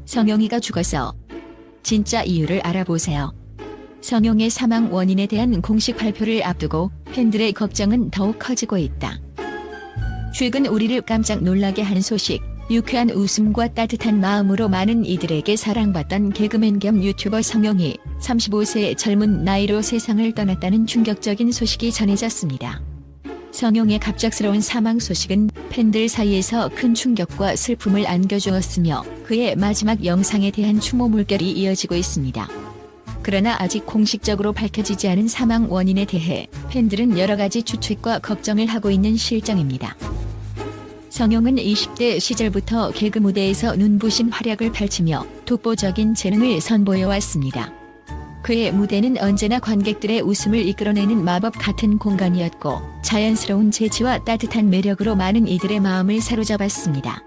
성용이가 죽어서 진짜 이유를 알아보세요. 성용의 사망 원인에 대한 공식 발표를 앞두고 팬들의 걱정은 더욱 커지고 있다. 최근 우리를 깜짝 놀라게 한 소식, 유쾌한 웃음과 따뜻한 마음으로 많은 이들에게 사랑받던 개그맨 겸 유튜버 성용이 35세의 젊은 나이로 세상을 떠났다는 충격적인 소식이 전해졌습니다. 성용의 갑작스러운 사망 소식은 팬들 사이에서 큰 충격과 슬픔을 안겨주었으며 그의 마지막 영상에 대한 추모 물결이 이어지고 있습니다. 그러나 아직 공식적으로 밝혀지지 않은 사망 원인에 대해 팬들은 여러 가지 추측과 걱정을 하고 있는 실정입니다. 성용은 20대 시절부터 개그 무대에서 눈부신 활약을 펼치며 독보적인 재능을 선보여왔습니다. 그의 무대는 언제나 관객들의 웃음을 이끌어내는 마법 같은 공간이었고 자연스러운 재치와 따뜻한 매력으로 많은 이들의 마음을 사로잡았습니다.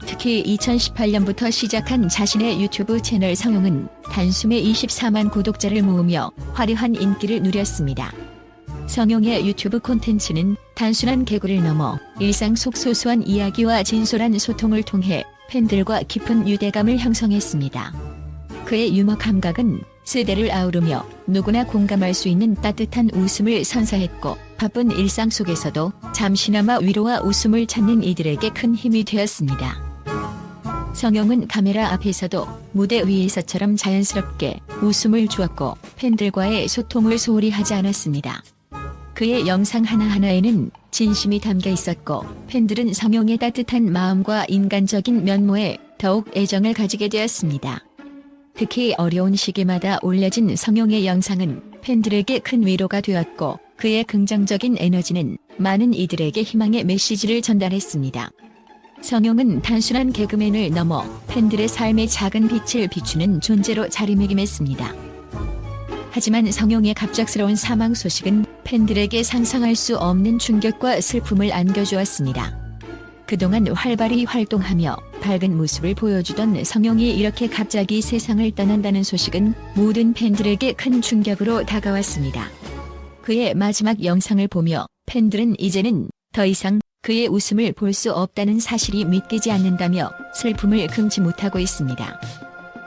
특히 2018년부터 시작한 자신의 유튜브 채널 성용은 단숨에 24만 구독자를 모으며 화려한 인기를 누렸습니다. 성용의 유튜브 콘텐츠는 단순한 개그를 넘어 일상 속 소소한 이야기와 진솔한 소통을 통해 팬들과 깊은 유대감을 형성했습니다. 그의 유머 감각은 세대를 아우르며 누구나 공감할 수 있는 따뜻한 웃음을 선사했고 바쁜 일상 속에서도 잠시나마 위로와 웃음을 찾는 이들에게 큰 힘이 되었습니다. 성용은 카메라 앞에서도 무대 위에서처럼 자연스럽게 웃음을 주었고 팬들과의 소통을 소홀히 하지 않았습니다. 그의 영상 하나하나에는 진심이 담겨 있었고 팬들은 성용의 따뜻한 마음과 인간적인 면모에 더욱 애정을 가지게 되었습니다. 특히 어려운 시기마다 올려진 성용의 영상은 팬들에게 큰 위로가 되었고 그의 긍정적인 에너지는 많은 이들에게 희망의 메시지를 전달했습니다. 성용은 단순한 개그맨을 넘어 팬들의 삶의 작은 빛을 비추는 존재로 자리매김했습니다. 하지만 성용의 갑작스러운 사망 소식은 팬들에게 상상할 수 없는 충격과 슬픔을 안겨주었습니다. 그동안 활발히 활동하며 밝은 모습을 보여주던 성용이 이렇게 갑자기 세상을 떠난다는 소식은 모든 팬들에게 큰 충격으로 다가왔습니다. 그의 마지막 영상을 보며 팬들은 이제는 더 이상 그의 웃음을 볼 수 없다는 사실이 믿기지 않는다며 슬픔을 금치 못하고 있습니다.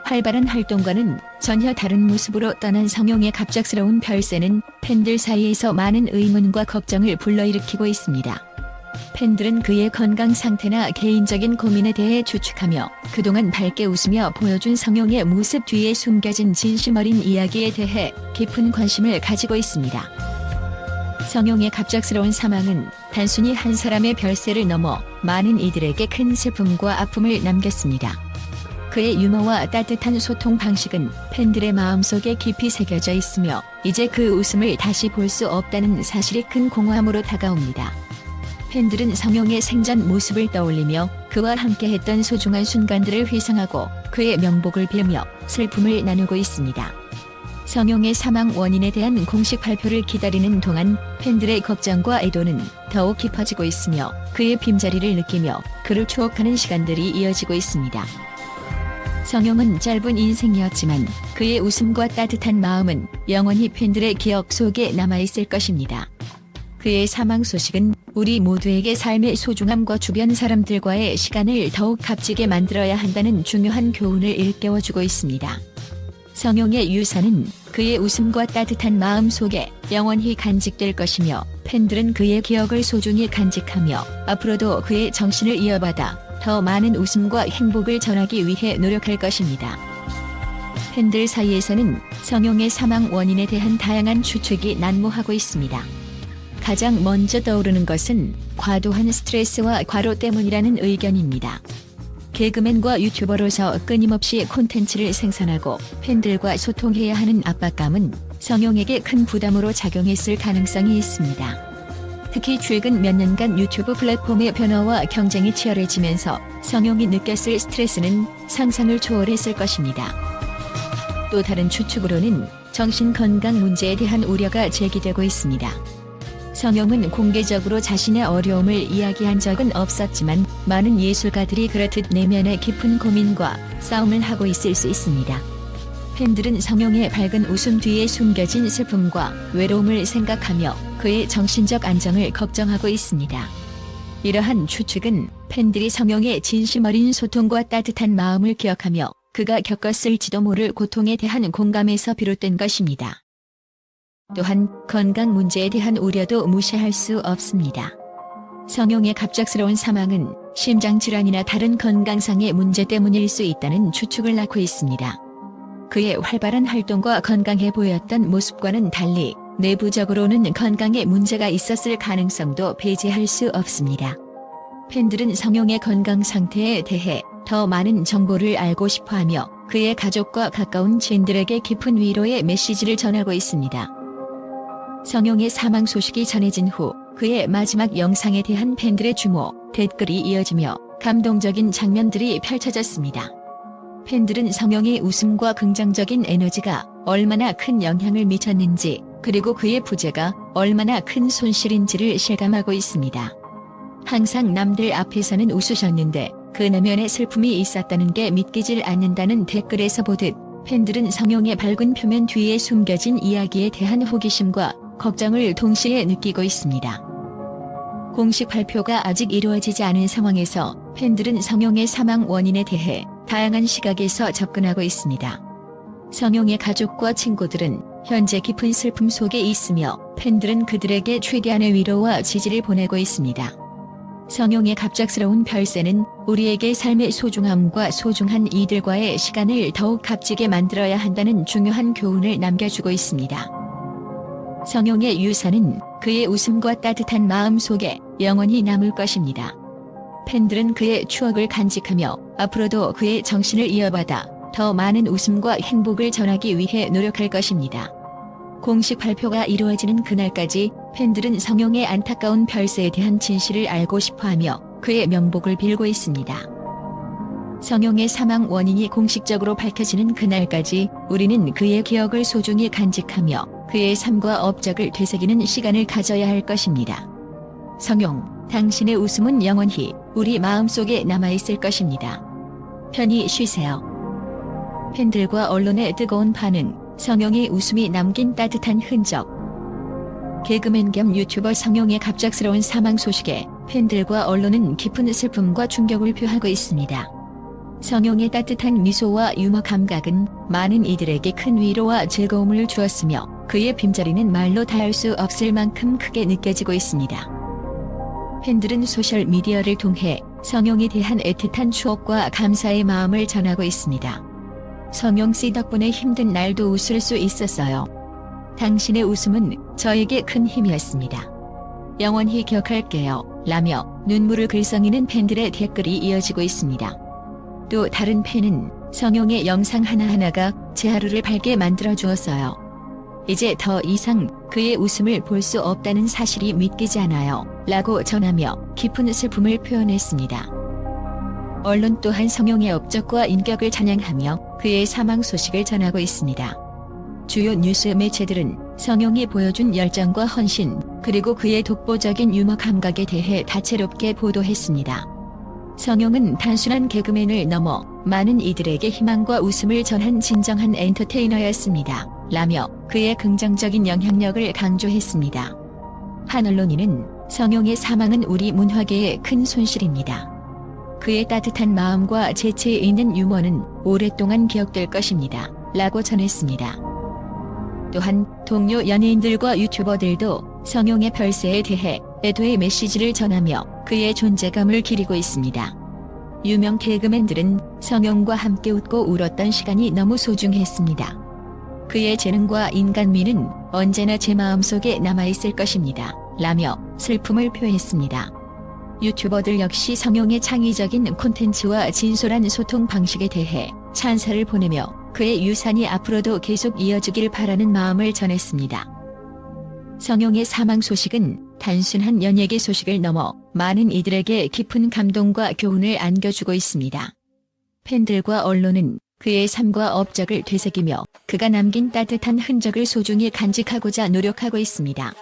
활발한 활동과는 전혀 다른 모습으로 떠난 성용의 갑작스러운 별세는 팬들 사이에서 많은 의문과 걱정을 불러일으키고 있습니다. 팬들은 그의 건강 상태나 개인적인 고민에 대해 추측하며 그동안 밝게 웃으며 보여준 성용의 모습 뒤에 숨겨진 진심 어린 이야기에 대해 깊은 관심을 가지고 있습니다. 성용의 갑작스러운 사망은 단순히 한 사람의 별세를 넘어 많은 이들에게 큰 슬픔과 아픔을 남겼습니다. 그의 유머와 따뜻한 소통 방식은 팬들의 마음속에 깊이 새겨져 있으며 이제 그 웃음을 다시 볼 수 없다는 사실이 큰 공허함으로 다가옵니다. 팬들은 성용의 생전 모습을 떠올리며 그와 함께했던 소중한 순간들을 회상하고 그의 명복을 빌며 슬픔을 나누고 있습니다. 성용의 사망 원인에 대한 공식 발표를 기다리는 동안 팬들의 걱정과 애도는 더욱 깊어지고 있으며 그의 빈자리를 느끼며 그를 추억하는 시간들이 이어지고 있습니다. 성용은 짧은 인생이었지만 그의 웃음과 따뜻한 마음은 영원히 팬들의 기억 속에 남아있을 것입니다. 그의 사망 소식은 우리 모두에게 삶의 소중함과 주변 사람들과의 시간을 더욱 값지게 만들어야 한다는 중요한 교훈을 일깨워주고 있습니다. 성용의 유산은 그의 웃음과 따뜻한 마음 속에 영원히 간직될 것이며 팬들은 그의 기억을 소중히 간직하며 앞으로도 그의 정신을 이어받아 더 많은 웃음과 행복을 전하기 위해 노력할 것입니다. 팬들 사이에서는 성용의 사망 원인에 대한 다양한 추측이 난무하고 있습니다. 가장 먼저 떠오르는 것은 과도한 스트레스와 과로 때문이라는 의견입니다. 개그맨과 유튜버로서 끊임없이 콘텐츠를 생산하고 팬들과 소통해야 하는 압박감은 성용에게 큰 부담으로 작용했을 가능성이 있습니다. 특히 최근 몇 년간 유튜브 플랫폼의 변화와 경쟁이 치열해지면서 성용이 느꼈을 스트레스는 상상을 초월했을 것입니다. 또 다른 추측으로는 정신건강 문제에 대한 우려가 제기되고 있습니다. 성용은 공개적으로 자신의 어려움을 이야기한 적은 없었지만 많은 예술가들이 그렇듯 내면의 깊은 고민과 싸움을 하고 있을 수 있습니다. 팬들은 성용의 밝은 웃음 뒤에 숨겨진 슬픔과 외로움을 생각하며 그의 정신적 안정을 걱정하고 있습니다. 이러한 추측은 팬들이 성용의 진심 어린 소통과 따뜻한 마음을 기억하며 그가 겪었을지도 모를 고통에 대한 공감에서 비롯된 것입니다. 또한 건강 문제에 대한 우려도 무시할 수 없습니다. 성용의 갑작스러운 사망은 심장질환이나 다른 건강상의 문제 때문일 수 있다는 추측을 낳고 있습니다. 그의 활발한 활동과 건강해 보였던 모습과는 달리 내부적으로는 건강에 문제가 있었을 가능성도 배제할 수 없습니다. 팬들은 성용의 건강 상태에 대해 더 많은 정보를 알고 싶어하며 그의 가족과 가까운 지인들에게 깊은 위로의 메시지를 전하고 있습니다. 성용의 사망 소식이 전해진 후 그의 마지막 영상에 대한 팬들의 주목, 댓글이 이어지며 감동적인 장면들이 펼쳐졌습니다. 팬들은 성용의 웃음과 긍정적인 에너지가 얼마나 큰 영향을 미쳤는지, 그리고 그의 부재가 얼마나 큰 손실인지를 실감하고 있습니다. 항상 남들 앞에서는 웃으셨는데 그 내면에 슬픔이 있었다는 게 믿기질 않는다는 댓글에서 보듯 팬들은 성용의 밝은 표면 뒤에 숨겨진 이야기에 대한 호기심과 걱정을 동시에 느끼고 있습니다. 공식 발표가 아직 이루어지지 않은 상황에서 팬들은 성용의 사망 원인에 대해 다양한 시각에서 접근하고 있습니다. 성용의 가족과 친구들은 현재 깊은 슬픔 속에 있으며 팬들은 그들에게 최대한의 위로와 지지를 보내고 있습니다. 성용의 갑작스러운 별세는 우리에게 삶의 소중함과 소중한 이들과의 시간을 더욱 값지게 만들어야 한다는 중요한 교훈을 남겨주고 있습니다. 성용의 유산은 그의 웃음과 따뜻한 마음 속에 영원히 남을 것입니다. 팬들은 그의 추억을 간직하며 앞으로도 그의 정신을 이어받아 더 많은 웃음과 행복을 전하기 위해 노력할 것입니다. 공식 발표가 이루어지는 그날까지 팬들은 성용의 안타까운 별세에 대한 진실을 알고 싶어하며 그의 명복을 빌고 있습니다. 성용의 사망 원인이 공식적으로 밝혀지는 그날까지 우리는 그의 기억을 소중히 간직하며 그의 삶과 업적을 되새기는 시간을 가져야 할 것입니다. 성용, 당신의 웃음은 영원히 우리 마음속에 남아있을 것입니다. 편히 쉬세요. 팬들과 언론의 뜨거운 반응, 성용의 웃음이 남긴 따뜻한 흔적. 개그맨 겸 유튜버 성용의 갑작스러운 사망 소식에 팬들과 언론은 깊은 슬픔과 충격을 표하고 있습니다. 성용의 따뜻한 미소와 유머 감각은 많은 이들에게 큰 위로와 즐거움을 주었으며 그의 빈자리는 말로 다할 수 없을 만큼 크게 느껴지고 있습니다. 팬들은 소셜미디어를 통해 성용에 대한 애틋한 추억과 감사의 마음을 전하고 있습니다. 성용 씨 덕분에 힘든 날도 웃을 수 있었어요. 당신의 웃음은 저에게 큰 힘이었습니다. 영원히 기억할게요. 라며 눈물을 글썽이는 팬들의 댓글이 이어지고 있습니다. 또 다른 팬은 성용의 영상 하나하나가 제 하루를 밝게 만들어 주었어요. 이제 더 이상 그의 웃음을 볼 수 없다는 사실이 믿기지 않아요. 라고 전하며 깊은 슬픔을 표현했습니다. 언론 또한 성용의 업적과 인격을 찬양하며 그의 사망 소식을 전하고 있습니다. 주요 뉴스 매체들은 성용이 보여준 열정과 헌신, 그리고 그의 독보적인 유머 감각에 대해 다채롭게 보도했습니다. 성용은 단순한 개그맨을 넘어 많은 이들에게 희망과 웃음을 전한 진정한 엔터테이너였습니다. 라며 그의 긍정적인 영향력을 강조했습니다. 한 언론인은 성용의 사망은 우리 문화계의 큰 손실입니다. 그의 따뜻한 마음과 재치 있는 유머는 오랫동안 기억될 것입니다. 라고 전했습니다. 또한 동료 연예인들과 유튜버들도 성용의 별세에 대해 애도의 메시지를 전하며 그의 존재감을 기리고 있습니다. 유명 개그맨들은 성용과 함께 웃고 울었던 시간이 너무 소중했습니다. 그의 재능과 인간미는 언제나 제 마음속에 남아있을 것입니다. 라며 슬픔을 표했습니다. 유튜버들 역시 성용의 창의적인 콘텐츠와 진솔한 소통 방식에 대해 찬사를 보내며 그의 유산이 앞으로도 계속 이어지길 바라는 마음을 전했습니다. 성용의 사망 소식은 단순한 연예계 소식을 넘어 많은 이들에게 깊은 감동과 교훈을 안겨주고 있습니다. 팬들과 언론은 그의 삶과 업적을 되새기며 그가 남긴 따뜻한 흔적을 소중히 간직하고자 노력하고 있습니다.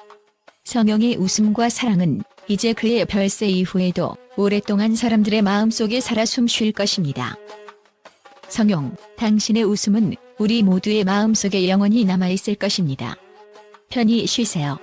성용의 웃음과 사랑은 이제 그의 별세 이후에도 오랫동안 사람들의 마음속에 살아 숨쉴 것입니다. 성용, 당신의 웃음은 우리 모두의 마음속에 영원히 남아있을 것입니다. 편히 쉬세요.